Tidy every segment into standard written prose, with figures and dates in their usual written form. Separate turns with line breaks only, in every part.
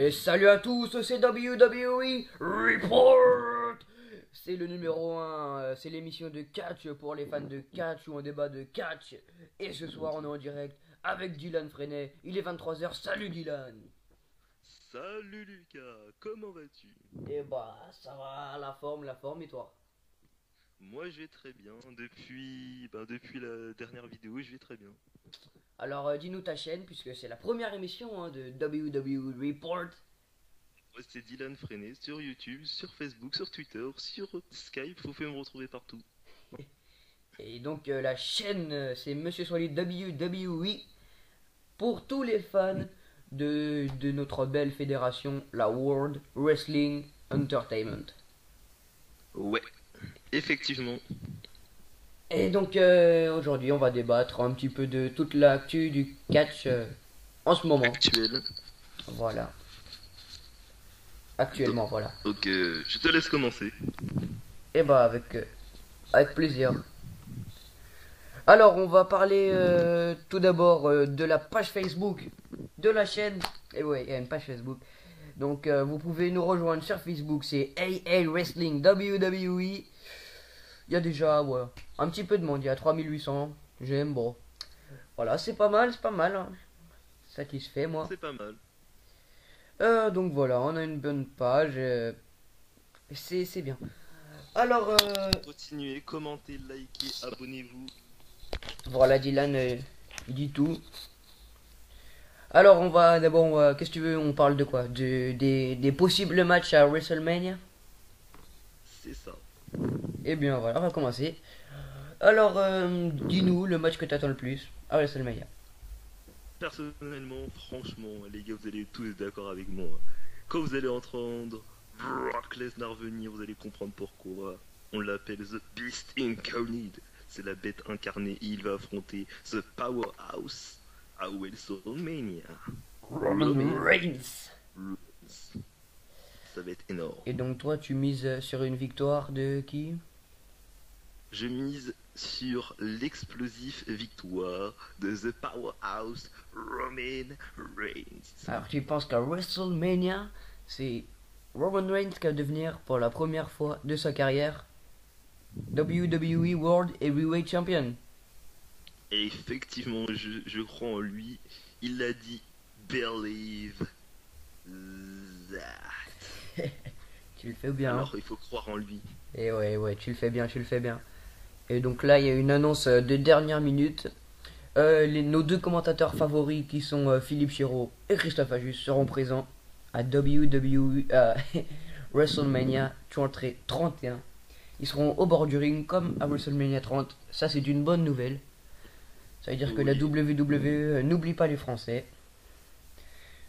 Et salut à tous, c'est WWE Report. C'est le numéro 1, c'est l'émission de catch pour les fans de catch où on débat de catch. Et ce soir on est en direct avec Dylan Freinet. Il est 23h, salut Dylan.
Salut Lucas, comment vas-tu?
Et bah ça va, la forme et toi?
Moi je vais très bien, depuis la dernière vidéo je vais très bien.
Alors dis-nous ta chaîne puisque c'est la première émission de WWE Report.
Moi c'est Dylan Freinet sur YouTube, sur Facebook, sur Twitter, sur Skype, vous pouvez me retrouver partout.
Et donc la chaîne c'est Monsieur Solid WWE pour tous les fans de notre belle fédération, la World Wrestling Entertainment.
Ouais, effectivement,
Et donc aujourd'hui on va débattre un petit peu de toute l'actu du catch en ce moment.
actuel.
Voilà,
Donc,
actuellement voilà.
je te laisse commencer.
Et bah avec plaisir. Alors on va parler tout d'abord de la page Facebook de la chaîne. Et ouais, il y a une page Facebook. Donc vous pouvez nous rejoindre sur Facebook, c'est AA Wrestling WWE. Il y a déjà ouais, un petit peu de monde, il y a 3800 j'aime, bon. Voilà, c'est pas mal, hein. Satisfait moi.
C'est pas mal.
Donc voilà, on a une bonne page, c'est bien. Alors
Continuez, commentez, likez, abonnez-vous.
voilà Dylan, il dit tout. Alors on va d'abord, qu'est-ce que tu veux, on parle de quoi, des possibles matchs à WrestleMania.
C'est ça.
Eh bien voilà, on va commencer. Alors dis-nous le match que t'attends le plus à WrestleMania.
Personnellement, franchement, les gars, vous allez tous être d'accord avec moi. Quand vous allez entendre Brock Lesnar venir, vous allez comprendre pourquoi. On l'appelle The Beast Incarnate. C'est la bête incarnée et il va affronter The Powerhouse à WrestleMania.
Roman Reigns.
Ça va être énorme.
Et donc toi tu mises sur une victoire de qui?
Je mise sur l'explosif victoire de The Powerhouse Roman Reigns.
Alors tu penses qu'à WrestleMania, c'est Roman Reigns qui va devenir pour la première fois de sa carrière WWE World Heavyweight Champion.
Et effectivement, je crois en lui. Il a dit Believe that.
Tu le fais bien, hein.
Alors il faut croire en lui.
Et ouais, tu le fais bien, tu le fais bien. Et donc là, il y a une annonce de dernière minute. Nos deux commentateurs favoris qui sont Philippe Chiro et Christophe Ajus seront présents à WWE WrestleMania 31. Ils seront au bord du ring comme à WrestleMania 30. Ça, c'est une bonne nouvelle. Ça veut dire que la
Oui,
WWE n'oublie pas les Français.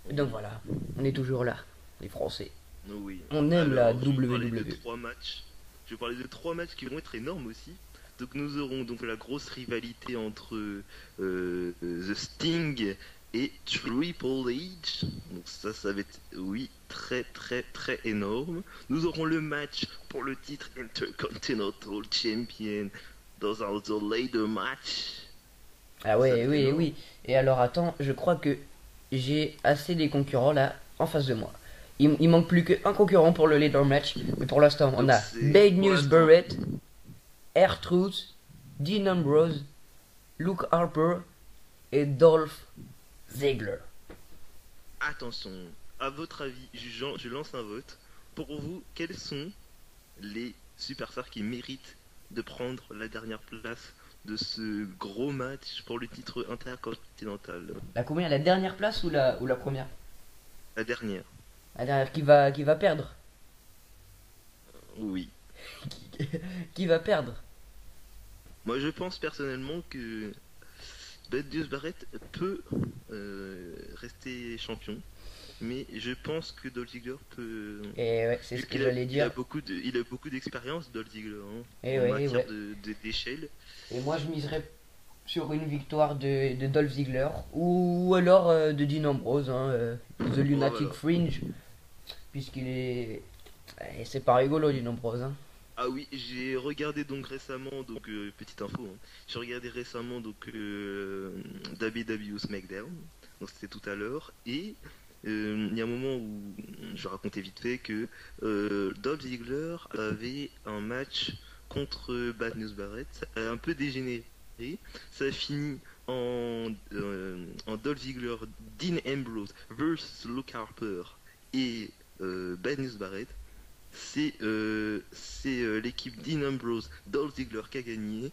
Et donc
oui,
voilà, on est toujours là, les Français.
oui.
On aime la
Alors, je vais parler de
WWE.
trois matchs. Je vais parler de trois matchs qui vont être énormes aussi. Donc nous aurons donc la grosse rivalité entre The Sting et Triple H. Donc ça va être, oui, très très très énorme. Nous aurons le match pour le titre Intercontinental Champion dans un The Ladder match.
Ah
Ça va
ouais,
être
oui,
énorme.
oui. Et alors attends, je crois que j'ai assez des concurrents là en face de moi. Il manque plus qu'un concurrent pour le leader match. Mais pour l'instant, on
Donc
a
c'est
Bad
pour
News
l'instant.
Barrett, R-Truth, Dean Ambrose, Luke Harper et Dolph Ziggler.
Attention, à votre avis, je lance un vote. Pour vous, quels sont les superstars qui méritent de prendre la dernière place de ce gros match pour le titre intercontinental?
La combien? La dernière place ou la première?
La dernière.
La dernière qui va perdre.
Oui.
Qui va perdre?
Moi, je pense personnellement que Bad News Barrett peut rester champion. Mais je pense que Dolph Ziggler peut.
Et ouais, c'est
Vu
ce que
qu'il
j'allais dire.
il a beaucoup d'expérience, Dolph Ziggler, hein,
Et
en
ouais,
matière
ouais.
d'échelle.
Et moi, je miserais sur une victoire de Dolph Ziggler ou alors de Dean Ambrose, hein, The
Ouais,
Lunatic
voilà.
Fringe, puisqu'il est. C'est pas rigolo, Dean Ambrose. Hein.
Ah oui, j'ai regardé donc récemment, donc petite info, hein, j'ai regardé récemment donc WWE SmackDown, donc c'était tout à l'heure, et il y a un moment où je racontais vite fait que Dolph Ziggler avait un match contre Bad News Barrett, ça a un peu dégénéré, ça a fini en Dolph Ziggler, Dean Ambrose versus Luke Harper et Bad News Barrett. C'est l'équipe Dean Ambrose, Dolph Ziggler qui a gagné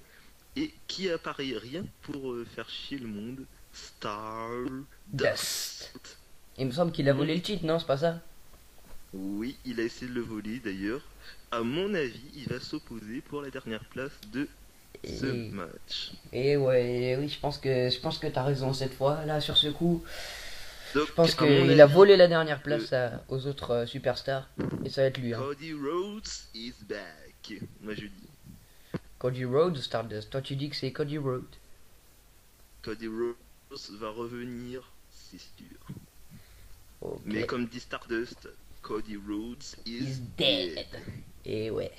et qui apparaît rien pour faire chier le monde.
Dust.
Stardust.
Il me semble qu'il a volé le titre, non? C'est pas ça?
Oui, il a essayé de le voler d'ailleurs. À mon avis, il va s'opposer pour la dernière place de ce
Et,
match.
et ouais, oui, je pense que t'as raison cette fois. Là, sur ce coup,
Donc,
je pense
à mon
qu'il a
avis,
volé la dernière place aux autres superstars. Et ça va être lui, hein.
Cody Rhodes is back. Moi je dis,
Cody Rhodes ou Stardust? Toi, tu dis que c'est Cody Rhodes.
Cody Rhodes va revenir, c'est sûr.
Ok.
Mais comme dit Stardust, Cody Rhodes is
He's dead. Et ouais,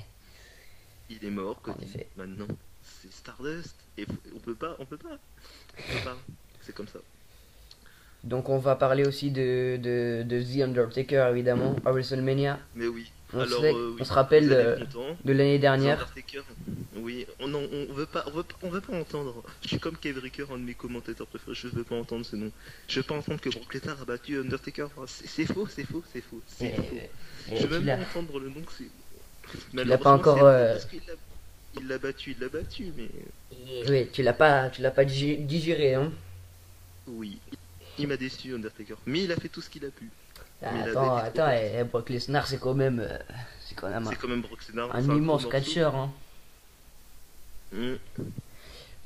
Il est mort,
en
Cody.
effet.
Maintenant, c'est Stardust. Et on peut pas. C'est comme ça.
Donc, on va parler aussi de The Undertaker, évidemment, à WrestleMania.
Mais oui.
On
Alors,
sait,
oui,
on se rappelle
vous allez être content.
de l'année
The
dernière.
Undertaker. Oui, on veut pas, entendre. Je suis comme Kevin Ricker, un de mes commentateurs préférés. Je veux pas entendre ce nom. Je veux pas entendre que Brock Lesnar a battu Undertaker. C'est faux.
Et,
Je
et
veux
tu
même
l'as,
pas entendre le nom.
tu l'as pas encore.
Parce qu'il l'a battu, mais
Oui, tu l'as pas digéré, hein.
oui. Il m'a déçu, Undertaker. Mais il a fait tout ce qu'il a pu.
Ah,
Mais il a
attends,
été trop
attends,
fort.
Brock Lesnar, c'est quand même
C'est quand même Brock Lesnar.
un
c'est gros
immense
morceau.
catcheur, hein.
Mm.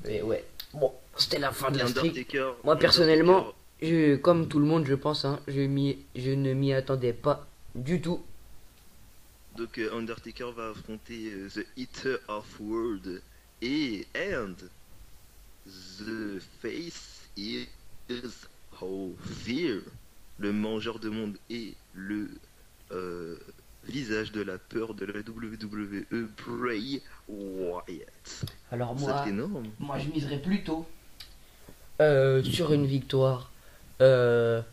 Mais ouais, bon, c'était la fin de la streak.
Undertaker.
Moi, personnellement, comme tout le monde, je pense, hein, je ne m'y attendais pas du tout.
Donc Undertaker va affronter The Eater of World and The Face is Fear, le mangeur de monde et le visage de la peur de la WWE, Bray Wyatt.
Alors
Ça
moi,
fait énorme.
moi je miserais plutôt sur une victoire de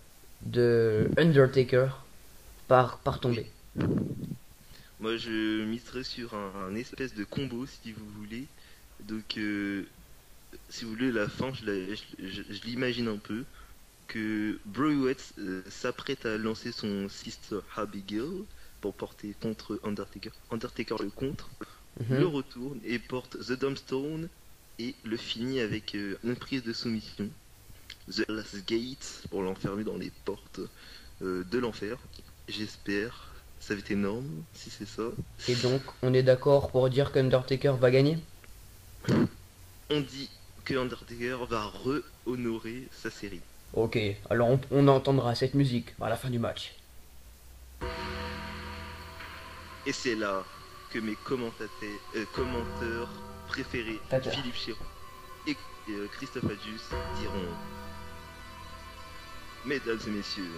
Undertaker par tombée.
Moi je miserais sur un espèce de combo si vous voulez. Donc si vous voulez la fin je l'imagine un peu que Bray Wyatt s'apprête à lancer son Sister Abigail pour porter contre Undertaker. Undertaker le contre, le retourne et porte The Dumbstone et le finit avec une prise de soumission. The Last Gate pour l'enfermer dans les portes de l'enfer. J'espère. Ça va être énorme si c'est ça.
Et donc, on est d'accord pour dire qu'Undertaker va gagner?
On dit que Undertaker va re-honorer sa série.
Ok, alors on entendra cette musique à la fin du match.
Et c'est là que mes commentateurs préférés,
Tata.
Philippe Chéron et Christophe Adjus, diront: Mesdames et messieurs,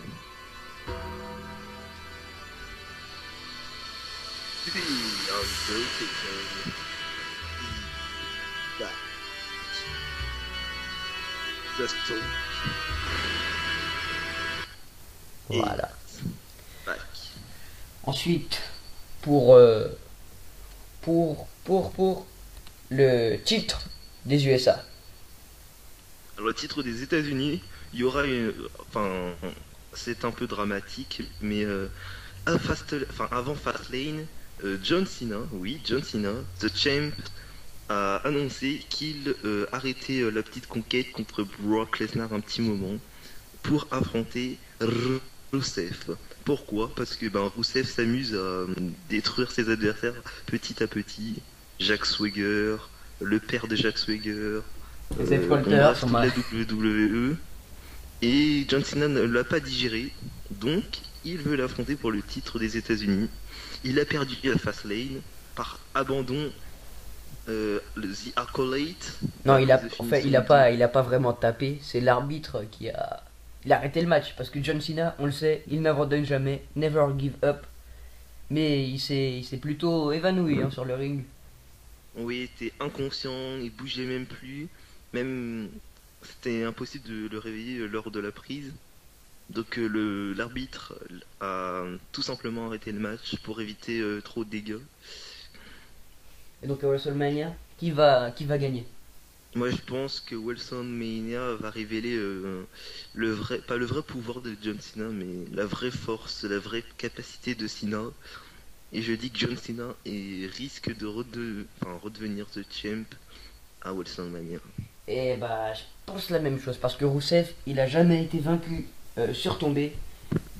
The Undertaker is back. The Stone
Voilà.
back.
Ensuite, pour le titre des USA.
Alors, le titre des États-Unis, il y aura une. Enfin, c'est un peu dramatique, mais avant Fastlane, John Cena, The Champ, a annoncé qu'il arrêtait la petite conquête contre Brock Lesnar un petit moment pour affronter Rusev. Pourquoi? Parce que Rusev s'amuse à détruire ses adversaires petit à petit. Jack Swagger, le père de Jack Swagger,
Seth Walter,
bref,
son
toute
mari.
la WWE. Et John Cena ne l'a pas digéré, donc il veut l'affronter pour le titre des États-Unis. Il a perdu à Fastlane par abandon. The Acolyte.
Non,
The
il a
Finishing
pas vraiment tapé. C'est l'arbitre qui a. Il a arrêté le match parce que John Cena, on le sait, il n'abandonne jamais, never give up. Mais il s'est plutôt évanoui, hein, sur le ring.
Oui, il était inconscient, il bougeait même plus. Même, c'était impossible de le réveiller lors de la prise. Donc l'arbitre a tout simplement arrêté le match pour éviter trop de dégâts.
Et donc à WrestleMania, qui va gagner?
Moi je pense que WrestleMania va révéler le vrai, pas le vrai pouvoir de John Cena, mais la vraie force, la vraie capacité de Cena. Et je dis que John Cena risque de redevenir The Champ à WrestleMania.
Et bah, je pense la même chose parce que Rousseff, il a jamais été vaincu sur tombée.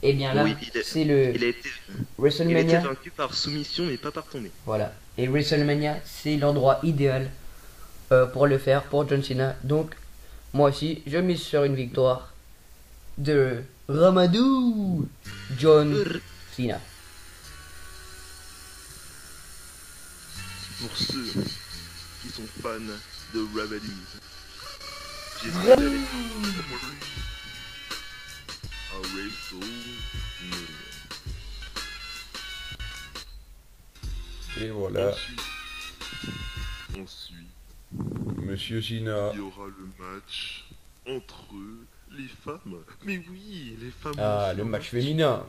Et bien là,
Oui,
c'est le
il a été
WrestleMania.
vaincu par soumission, mais pas par tombée.
Voilà. Et WrestleMania, c'est l'endroit idéal pour le faire pour John Cena. Donc, moi aussi, je mise sur une victoire de Ramadou John Cena.
Pour ceux qui sont fans de Ramadou, j'espère d'aller à WrestleMania.
Et voilà,
Ensuite,
Monsieur Sina.
il y aura le match entre les femmes. Mais oui, les femmes.
Ah,
aussi
le
en
match féminin.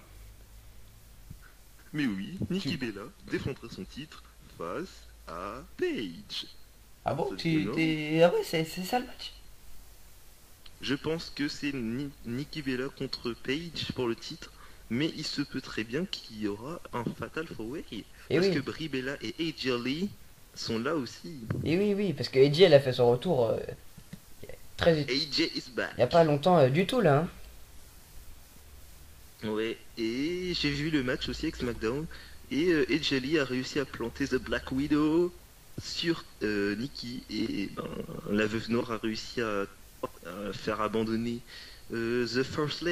Mais oui, Nikki Bella défendra son titre face à Paige.
Ah bon,
C'est énorme.
Ah ouais, c'est ça le match.
Je pense que c'est Nikki Bella contre Paige pour le titre, mais il se peut très bien qu'il y aura un Fatal 4-Way.
Et
Parce
oui.
que Brie Bella et AJ Lee sont là aussi.
Et oui, oui, parce que Edgy, elle a fait son retour très...
AJ is back.
Il n'y a pas longtemps du tout là. Hein.
Ouais, et j'ai vu le match aussi avec SmackDown. Et AJ Lee a réussi à planter The Black Widow sur Nikki. Et ben, la Veuve Noire a réussi à faire abandonner The First.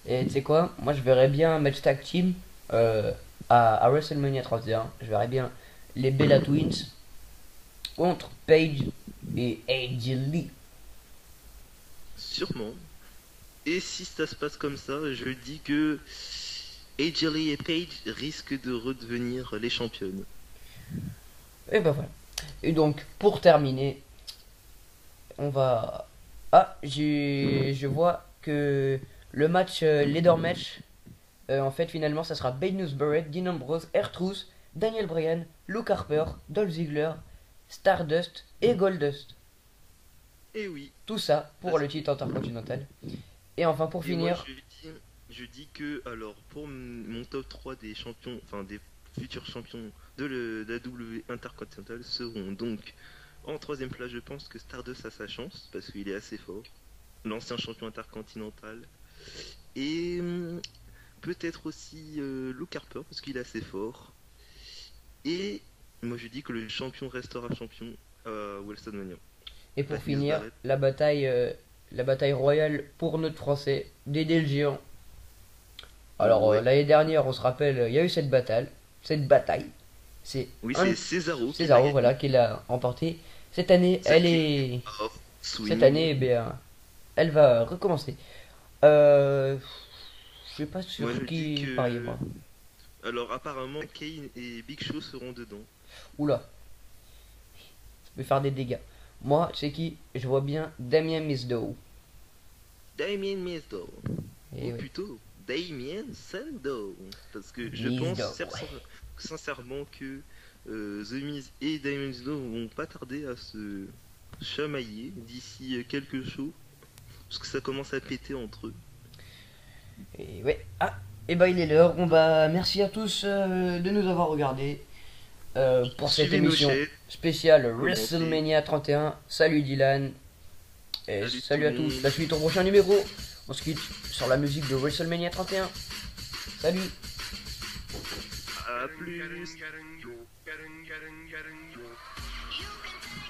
Et tu sais quoi? Moi, je verrais bien un match tag team à WrestleMania 31. Je verrais bien les Bella Twins contre Paige et AJ Lee.
Sûrement. Et si ça se passe comme ça, je dis que AJ Lee et Paige risquent de redevenir les championnes.
Et ben voilà. Et donc, pour terminer, on va... Ah, je vois que le match, leader match, en fait, finalement, ça sera Benius Barrett, Dean Ambrose, R-Truth, Daniel Bryan, Luke Harper, Dolph Ziggler, Stardust et Goldust.
Et oui.
Tout ça pour le titre intercontinental. Et enfin, pour
Et moi,
finir,
je dis que, alors, pour mon top 3 des champions, enfin des futurs champions de la W Intercontinental seront donc en troisième place. Je pense que Stardust a sa chance parce qu'il est assez fort, l'ancien champion intercontinental, et peut-être aussi Luke Harper parce qu'il est assez fort. Et moi, je dis que le champion restera champion à WrestleMania.
et pour
Benius
finir,
Barrett.
la bataille royale pour notre français, Dédé le géant. Alors,
Ouais.
l'année dernière, on se rappelle, il y a eu cette bataille. C'est
Oui,
un-
c'est Cesaro. qui l'a
Cesaro,
gagné.
voilà, qui l'a emporté. Cette année,
Ça
elle
qui
est...
off swing.
Cette année, eh bien, elle va recommencer. Je suis pas sûr
Moi, je dis
qui
que-
parier, moi.
Alors apparemment Kane et Big Show seront dedans.
Oula, ça peut faire des dégâts. Moi, c'est qui? Je vois bien Damien Mizdow.
Damien Mizdow.
Et
Ou
oui.
plutôt Damien Sandow. Parce que je
Mizdow,
pense
ouais.
sincèrement que The Miz et Damien Mizdow vont pas tarder à se chamailler d'ici quelques shows. Parce que ça commence à péter entre eux.
Et ouais. Ah, et bah il est l'heure. Merci à tous de nous avoir regardés pour cette
Suivez nos
émission
chaînes.
spéciale
Commentez.
WrestleMania 31. Salut Dylan. Et
Salut
salut à
tout le
tous.
monde.
La suite au prochain numéro. On se quitte sur la musique de WrestleMania 31. Salut.
À plus.
You can